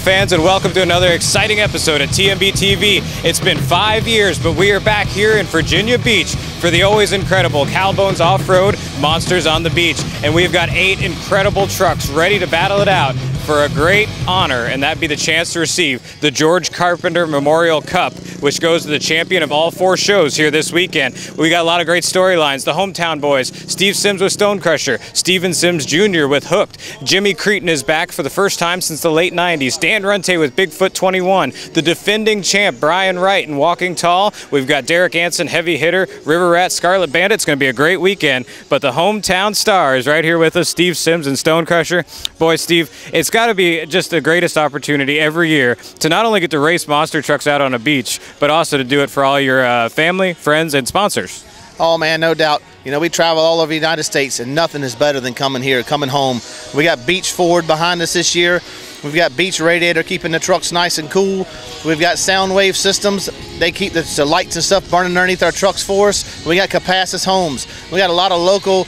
fans, and welcome to another exciting episode of TMB TV. It's been 5 years, but we are back here in Virginia Beach for the always incredible Cowbones Off-Road Monsters on the Beach. And we've got 8 incredible trucks ready to battle it out for a great honor, and that'd be the chance to receive the George Carpenter Memorial Cup, which goes to the champion of all 4 shows here this weekend. We got a lot of great storylines. The hometown boys, Steve Sims with Stonecrusher, Steven Sims Jr. with Hooked, Jimmy Creten is back for the first time since the late 90s, Dan Runte with Bigfoot 21, the defending champ Bryan Wright in Walking Tall. We've got Derrick, Anson, Heavy Hitter, River Rat, Scarlet, Bandit. It's going to be a great weekend, but the hometown stars right here with us, Steve Sims and Stonecrusher. Boy, Steve, it's got to be just the greatest opportunity every year to not only get to race monster trucks out on a beach, but also to do it for all your family, friends, and sponsors. Oh man, no doubt. You know, we travel all over the United States, and nothing is better than coming here, coming home. We got Beach Ford behind us this year. We've got Beach Radiator keeping the trucks nice and cool. We've got sound wave systems. They keep the lights and stuff burning underneath our trucks for us. We got Capacus Homes. We got a lot of local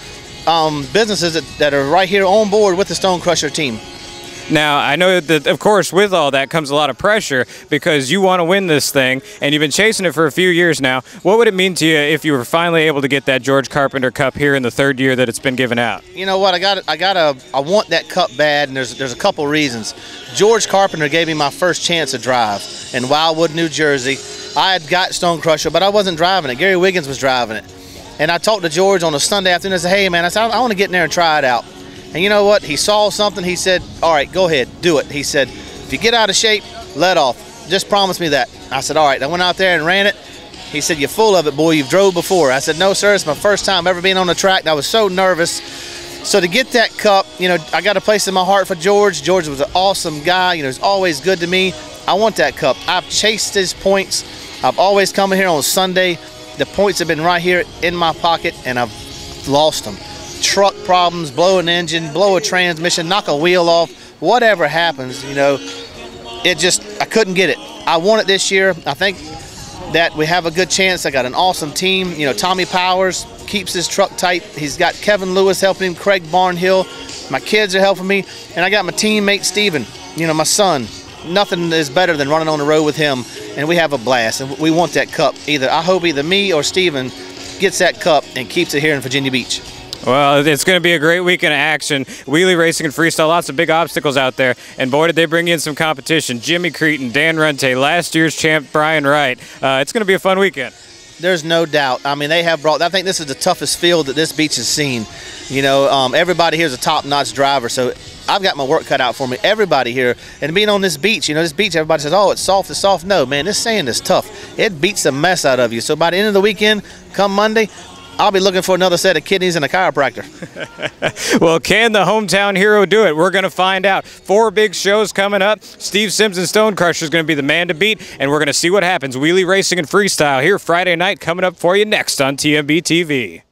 businesses that are right here on board with the Stonecrusher team. Now, I know that, of course, with all that comes a lot of pressure because you want to win this thing, and you've been chasing it for a few years now. What would it mean to you if you were finally able to get that George Carpenter Cup here in the 3rd year that it's been given out? You know what? I want that cup bad, and there's a couple reasons. George Carpenter gave me my first chance to drive in Wildwood, New Jersey. I had got Stonecrusher, but I wasn't driving it. Gary Wiggins was driving it. And I talked to George on a Sunday afternoon. I said, hey, man, I want to get in there and try it out. And you know what? He saw something. He said, all right, go ahead, do it. He said, if you get out of shape, let off. Just promise me that. I said, all right. I went out there and ran it. He said, you're full of it, boy. You've drove before. I said, no, sir. It's my first time ever being on the track. And I was so nervous. So to get that cup, you know, I got a place in my heart for George. George was an awesome guy. You know, he's always good to me. I want that cup. I've chased his points. I've always come in here on Sunday. The points have been right here in my pocket, and I've lost them. Truck problems, blow an engine, blow a transmission, knock a wheel off, whatever happens, you know, I couldn't get it. I won it this year. I think that we have a good chance. I got an awesome team. You know, Tommy Powers keeps his truck tight. He's got Kevin Lewis helping him, Craig Barnhill. My kids are helping me, and I got my teammate Steven, you know, my son. Nothing is better than running on the road with him, and we have a blast, and we want that cup. I hope either me or Steven gets that cup and keeps it here in Virginia Beach. Well, it's going to be a great weekend of action. Wheelie racing and freestyle, lots of big obstacles out there. And boy, did they bring in some competition. Jimmy Creten, Dan Runte, last year's champ Bryan Wright. It's going to be a fun weekend. There's no doubt. I mean, I think this is the toughest field that this beach has seen. You know, everybody here is a top-notch driver, so I've got my work cut out for me. Everybody here, and being on this beach, you know, this beach, everybody says, oh, it's soft, it's soft. No, man, this sand is tough. It beats the mess out of you. So by the end of the weekend, come Monday, I'll be looking for another set of kidneys and a chiropractor. Well, can the hometown hero do it? We're going to find out. 4 big shows coming up. Steve Sims and Stonecrusher is going to be the man to beat, and we're going to see what happens. Wheelie racing and freestyle here Friday night coming up for you next on TMB TV.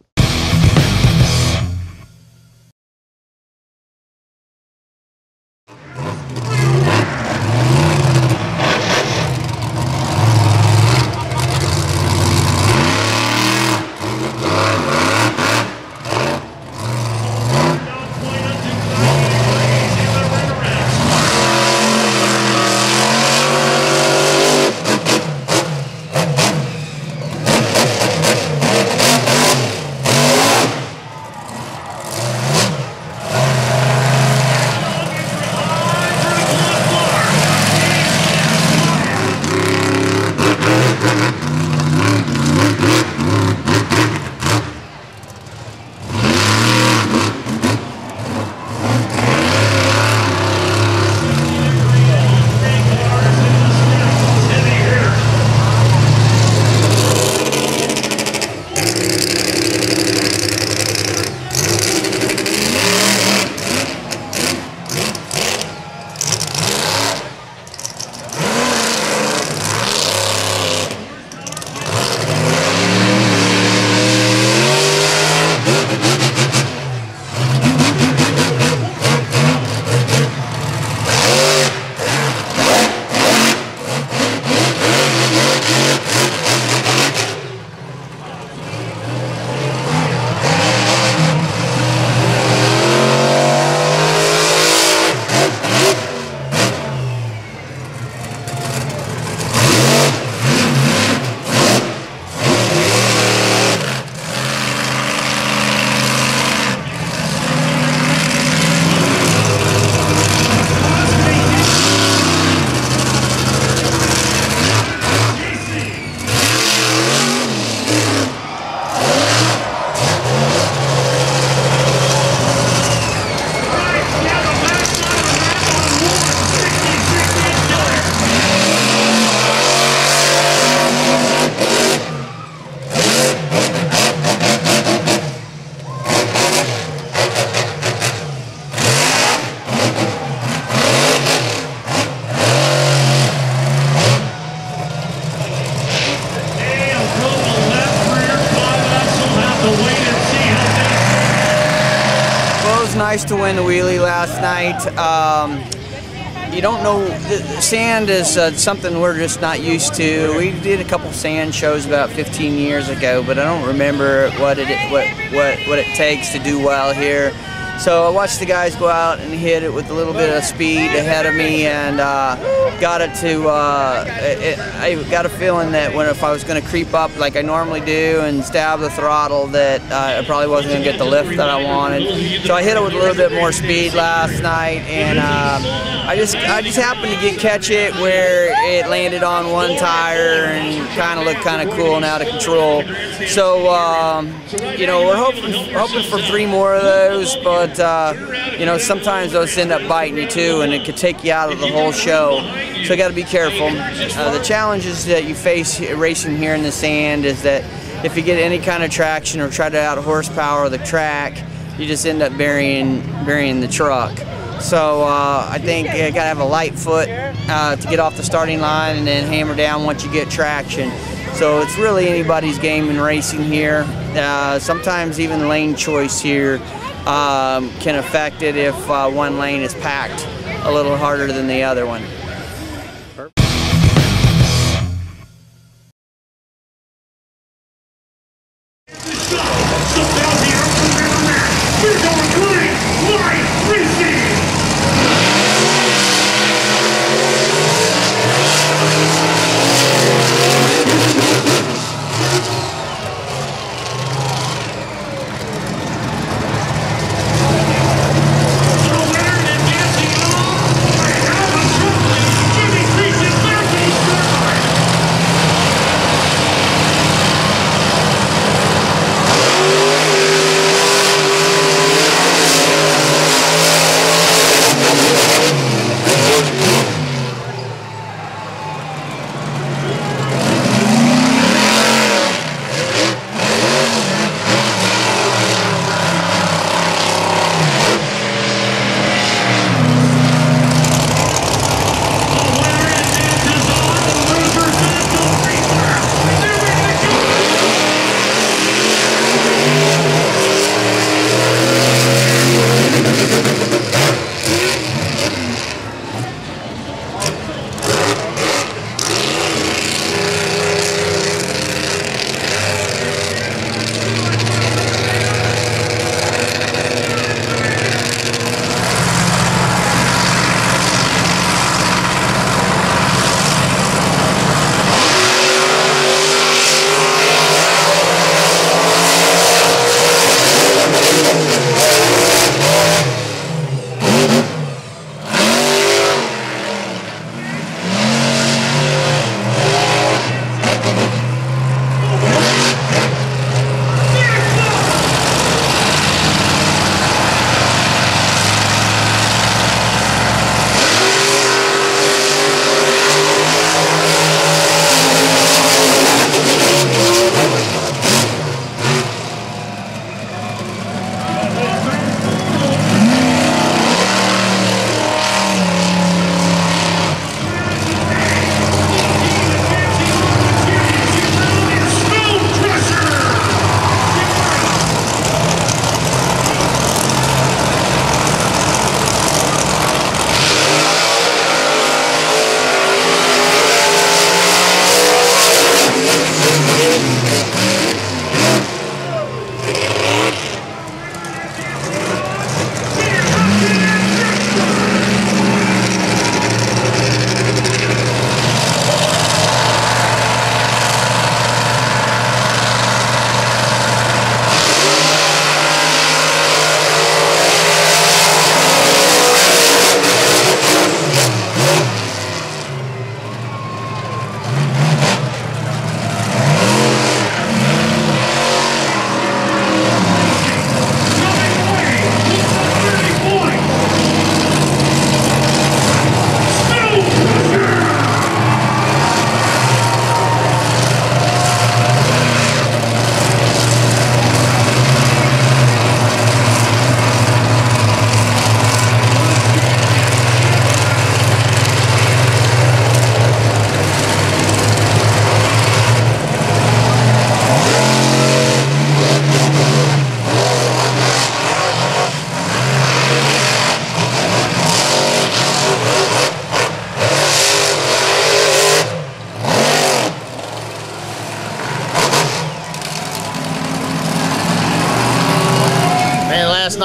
nice to win the wheelie last night. You don't know, sand is something we're just not used to. We did a couple sand shows about 15 years ago, but I don't remember what it takes to do well here. So I watched the guys go out and hit it with a little bit of speed ahead of me, and got it to. I got a feeling that if I was going to creep up like I normally do and stab the throttle, that I probably wasn't going to get the lift that I wanted. So I hit it with a little bit more speed last night, and I just happened to catch it where it landed on one tire and kind of looked kind of cool and out of control. So you know, we're hoping for 3 more of those, but you know, sometimes those end up biting you too, and it could take you out of the whole show. So you got to be careful. The challenges that you face racing here in the sand is that if you get any kind of traction or try to out horsepower the track, you just end up burying the truck. So I think you got to have a light foot to get off the starting line, and then hammer down once you get traction. So it's really anybody's game in racing here. Sometimes even lane choice here can affect it if one lane is packed a little harder than the other one.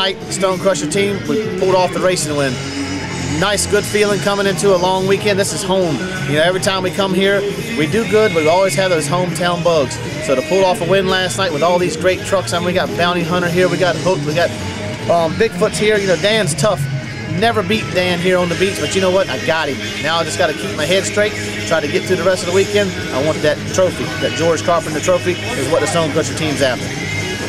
night, the Stone Crusher team, we pulled off the racing win. Nice, good feeling coming into a long weekend. This is home. You know, every time we come here, we do good, but we always have those hometown bugs. So to pull off a win last night with all these great trucks, I mean, we got Bounty Hunter here, we got Hook, we got Bigfoot's here. You know, Dan's tough. Never beat Dan here on the beach, but you know what? I got him. Now I just got to keep my head straight, try to get through the rest of the weekend. I want that trophy, that George Carpenter trophy is what the Stone Crusher team's after.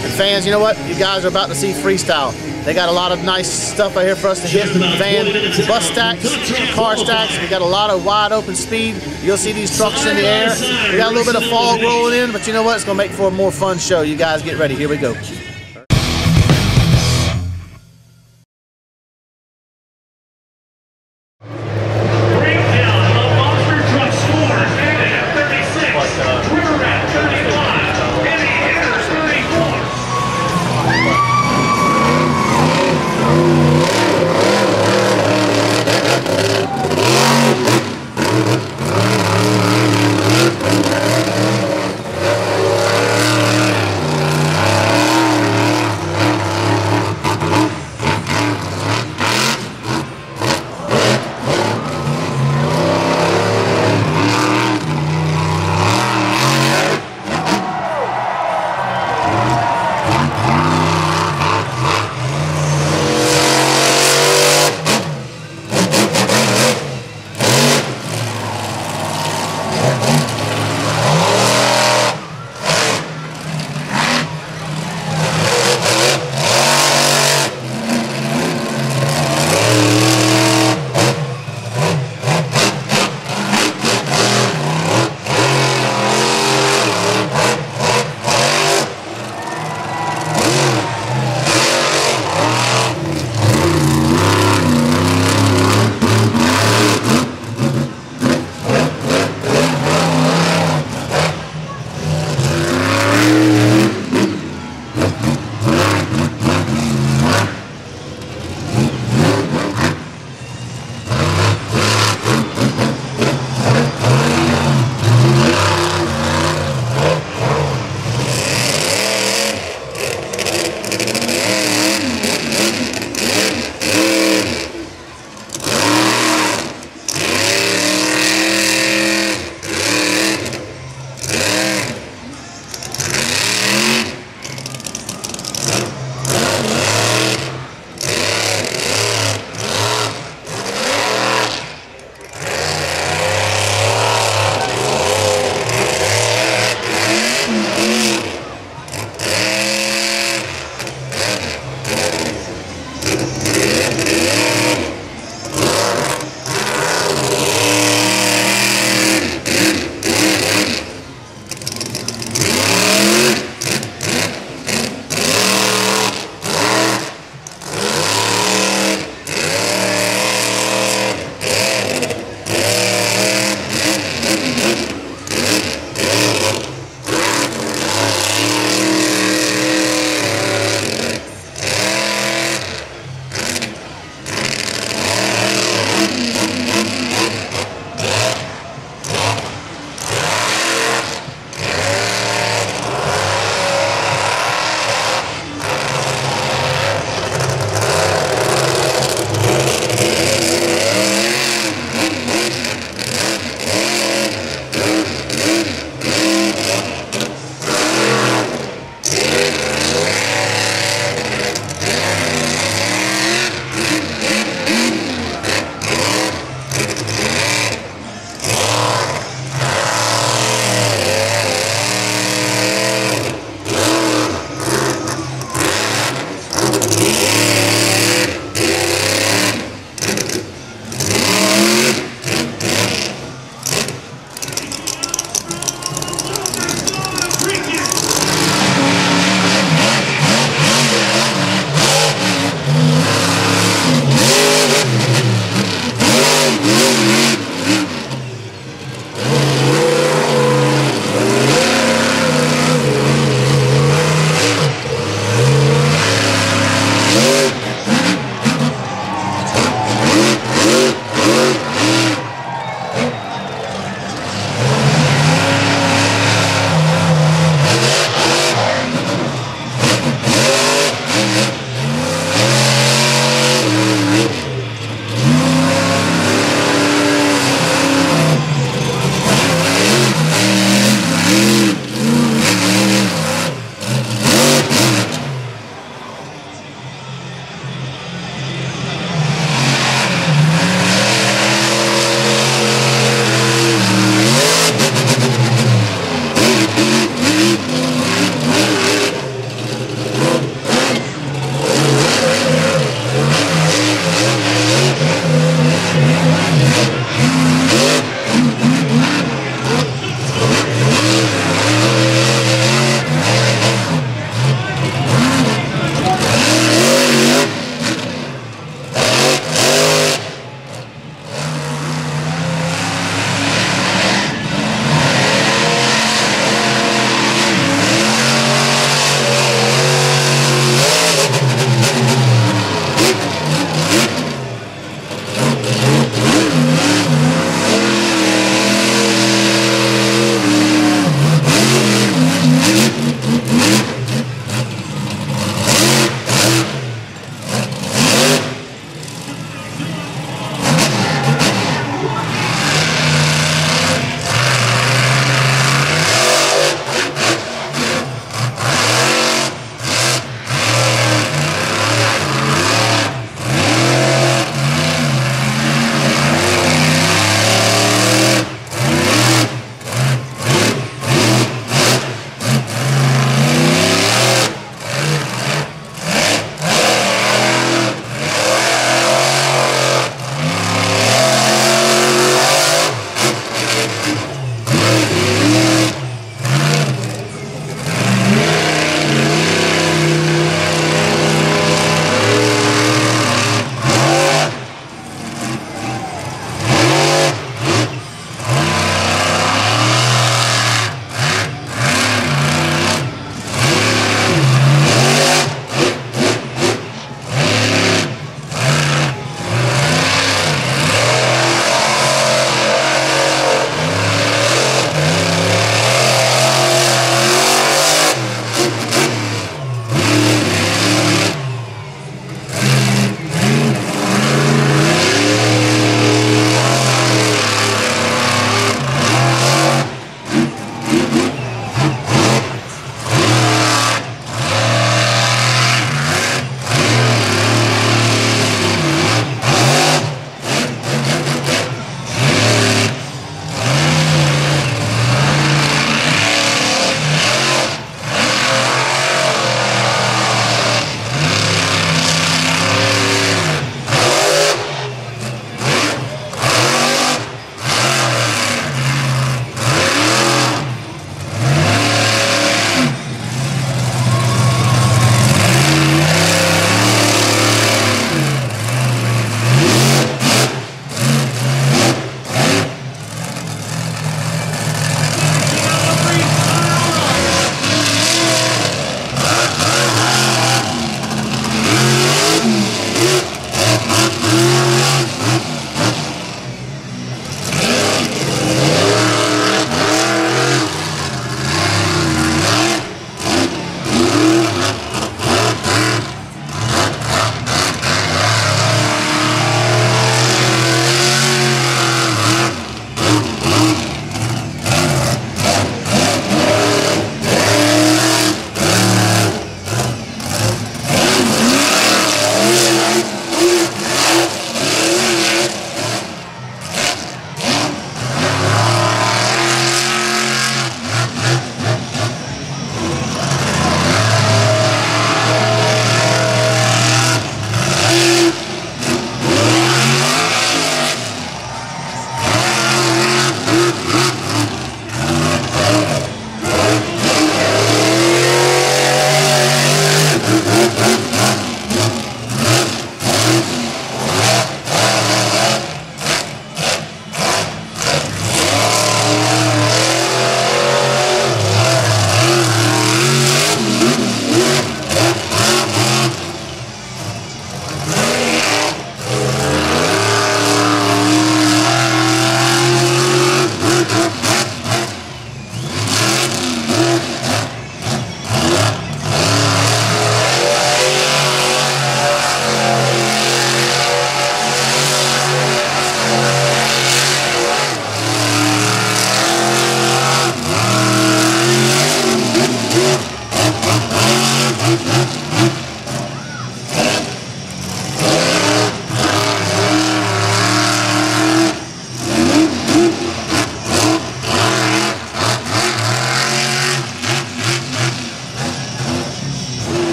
And fans, you know what? You guys are about to see Freestyle. They got a lot of nice stuff out here for us to hit. Van, bus stacks, car stacks. We got a lot of wide open speed. You'll see these trucks in the air. We got a little bit of fog rolling in, but you know what? It's going to make for a more fun show. You guys get ready. Here we go.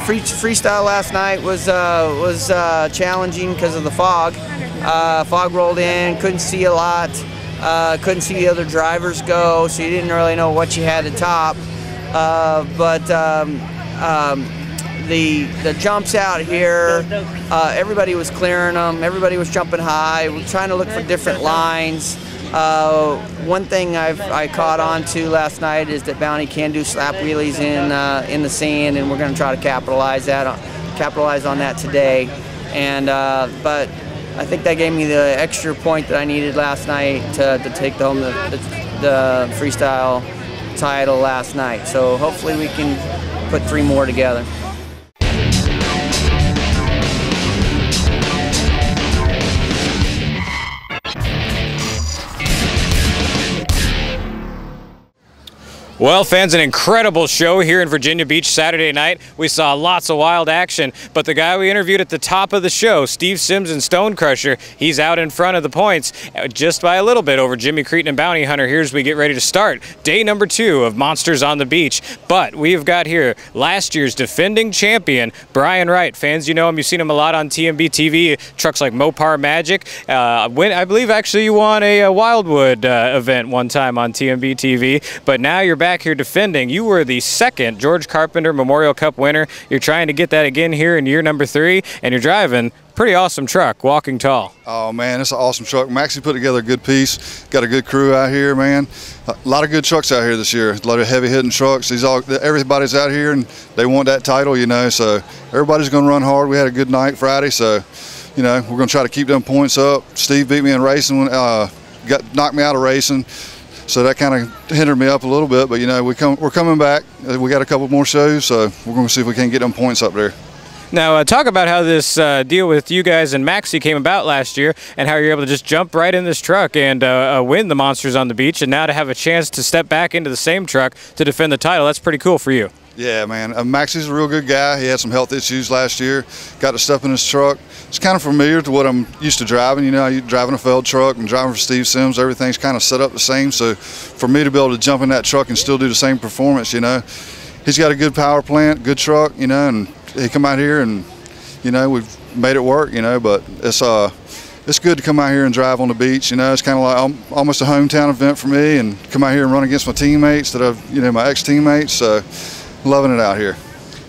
freestyle last night was challenging because of the fog. Fog rolled in, couldn't see a lot, couldn't see the other drivers go, so you didn't really know what you had at top. The jumps out here, everybody was clearing them, everybody was jumping high, we're trying to look for different lines. One thing I caught on to last night is that Bounty can do slap wheelies in the sand, and we're going to try to capitalize on that today. And but I think that gave me the extra point that I needed last night to take home the freestyle title last night. So hopefully we can put 3 more together. Well, fans, an incredible show here in Virginia Beach Saturday night. We saw lots of wild action, but the guy we interviewed at the top of the show, Steve Sims and Stone Crusher, he's out in front of the points just by a little bit over Jimmy Creten and Bounty Hunter here as we get ready to start day number 2 of Monsters on the Beach. But we've got here last year's defending champion, Bryan Wright. Fans, you know him, you've seen him a lot on TMB TV, trucks like Mopar Magic. I believe actually you won a Wildwood event one time on TMB TV, but now you're back here defending. You were the 2nd George Carpenter Memorial Cup winner. You're trying to get that again here in year number 3, and you're driving pretty awesome truck, Walking Tall. Oh man, it's an awesome truck. Maxie put together a good piece. Got a good crew out here, man. A lot of good trucks out here this year. A lot of heavy hitting trucks. Everybody's out here and they want that title, you know, so everybody's gonna run hard. We had a good night Friday, so you know, we're gonna try to keep them points up. Steve beat me in racing, knocked me out of racing. So that kind of hindered me up a little bit, but you know, we're coming back. We got a couple more shows, so we're going to see if we can get them points up there. Now, talk about how this deal with you guys and Maxie came about last year, and how you're able to just jump right in this truck and win the Monsters on the Beach, and now to have a chance to step back into the same truck to defend the title. That's pretty cool for you. Yeah, man. Maxie's a real good guy. He had some health issues last year. Got to step in his truck. It's kind of familiar to what I'm used to driving. You know, you're driving a Feld truck and driving for Steve Sims. Everything's kind of set up the same. So for me to be able to jump in that truck and still do the same performance, you know, he's got a good power plant, good truck, you know, and he come out here and, you know, we've made it work, you know, but it's good to come out here and drive on the beach. You know, it's kind of like almost a hometown event for me, and come out here and run against my teammates that I've, you know, my ex-teammates. So loving it out here.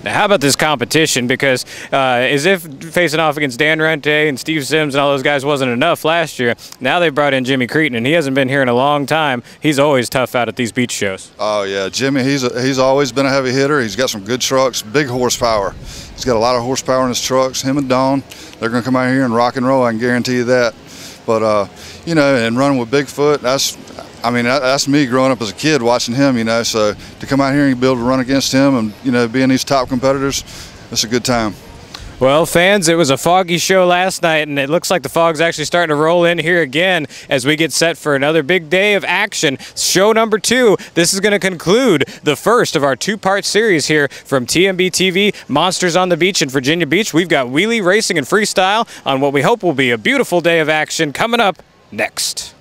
Now, how about this competition? Because as if facing off against Dan Runte and Steve Sims and all those guys wasn't enough last year, now they brought in Jimmy Creten, and he hasn't been here in a long time. He's always tough out at these beach shows. Oh yeah, Jimmy, he's always been a heavy hitter. He's got some good trucks, big horsepower. He's got a lot of horsepower in his trucks. Him and Don, they're going to come out here and rock and roll, I can guarantee you that. But you know, and running with Bigfoot, that's me growing up as a kid watching him, you know, so to come out here and be able to run against him and, you know, being these top competitors, it's a good time. Well, fans, it was a foggy show last night, and it looks like the fog's actually starting to roll in here again as we get set for another big day of action. Show number 2. This is going to conclude the first of our 2-part series here from TMB TV, Monsters on the Beach in Virginia Beach. We've got wheelie racing and freestyle on what we hope will be a beautiful day of action coming up next.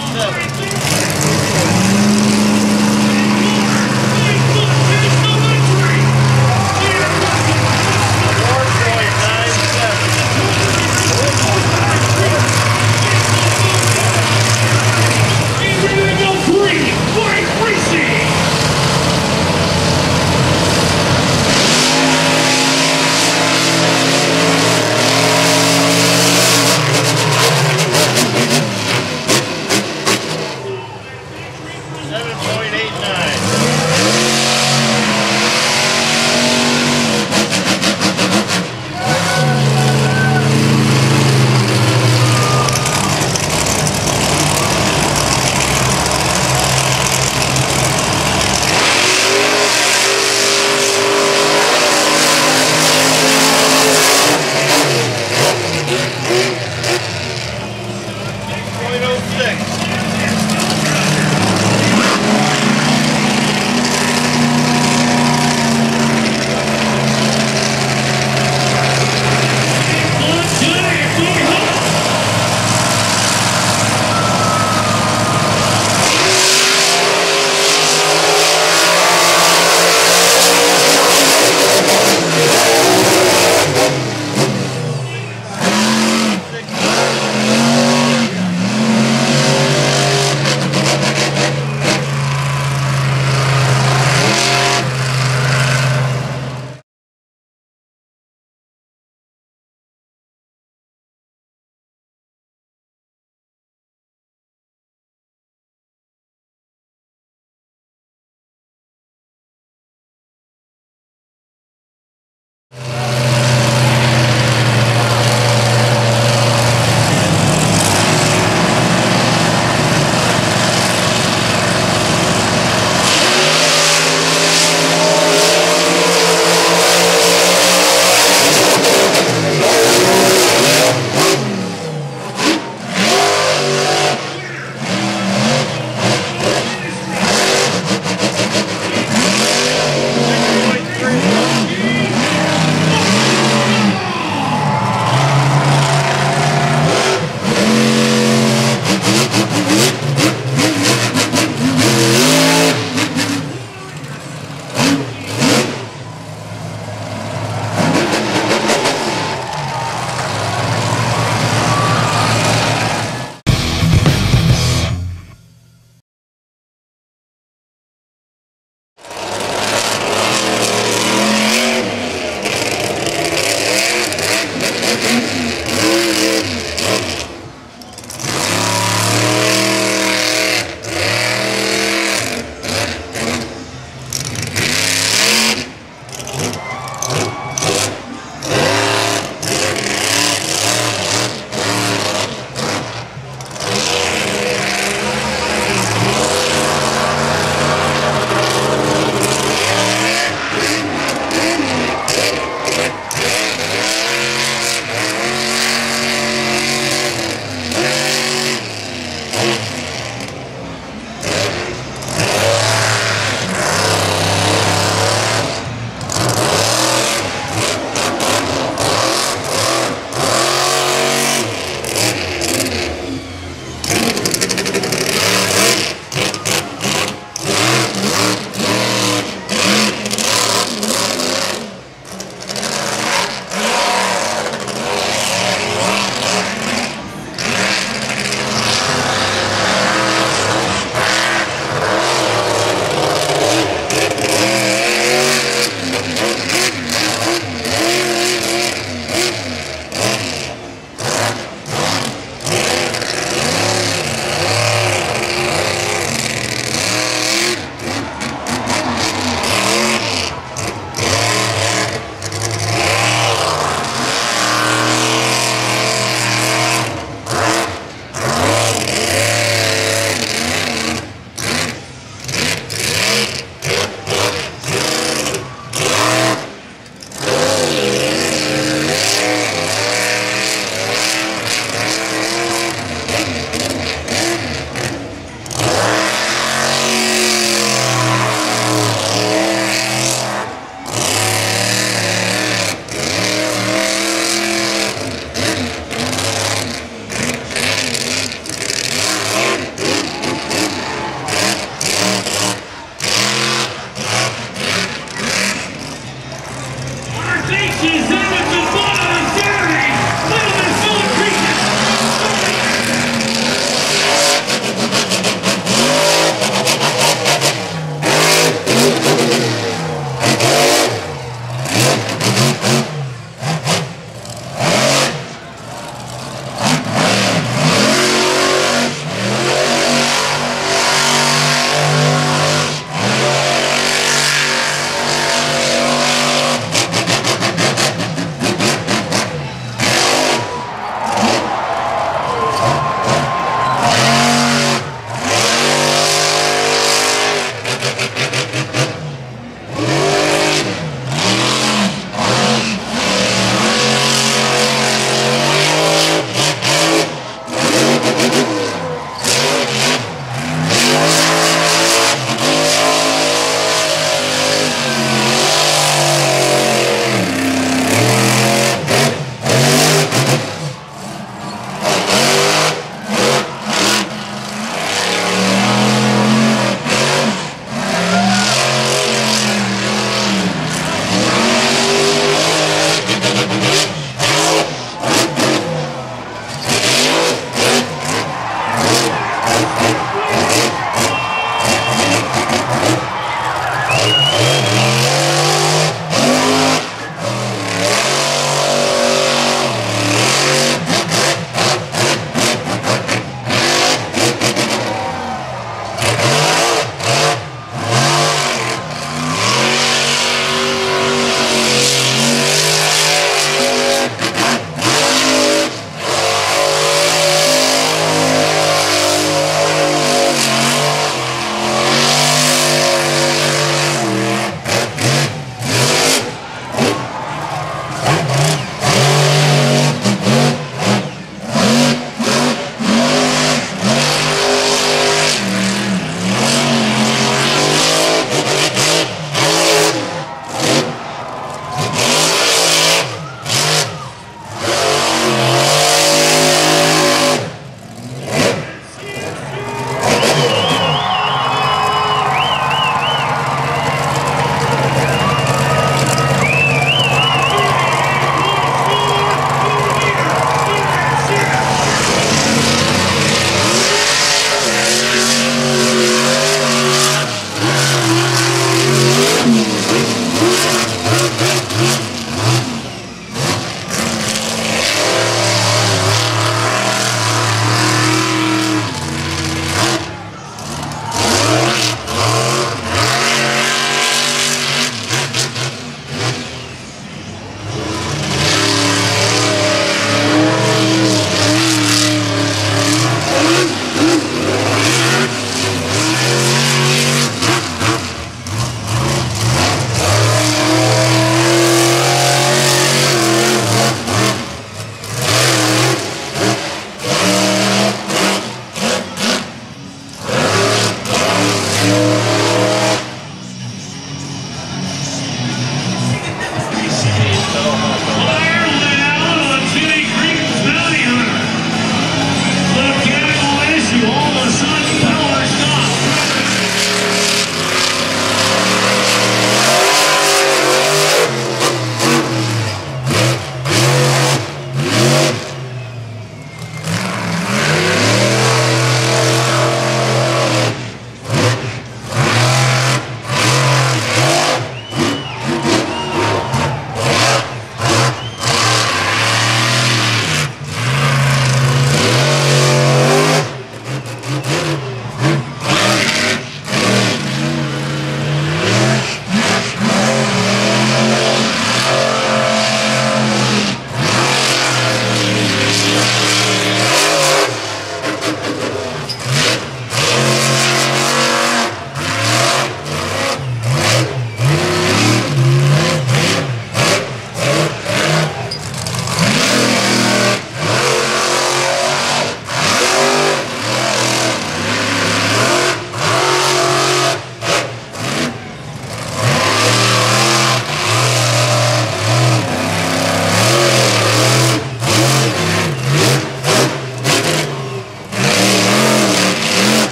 7.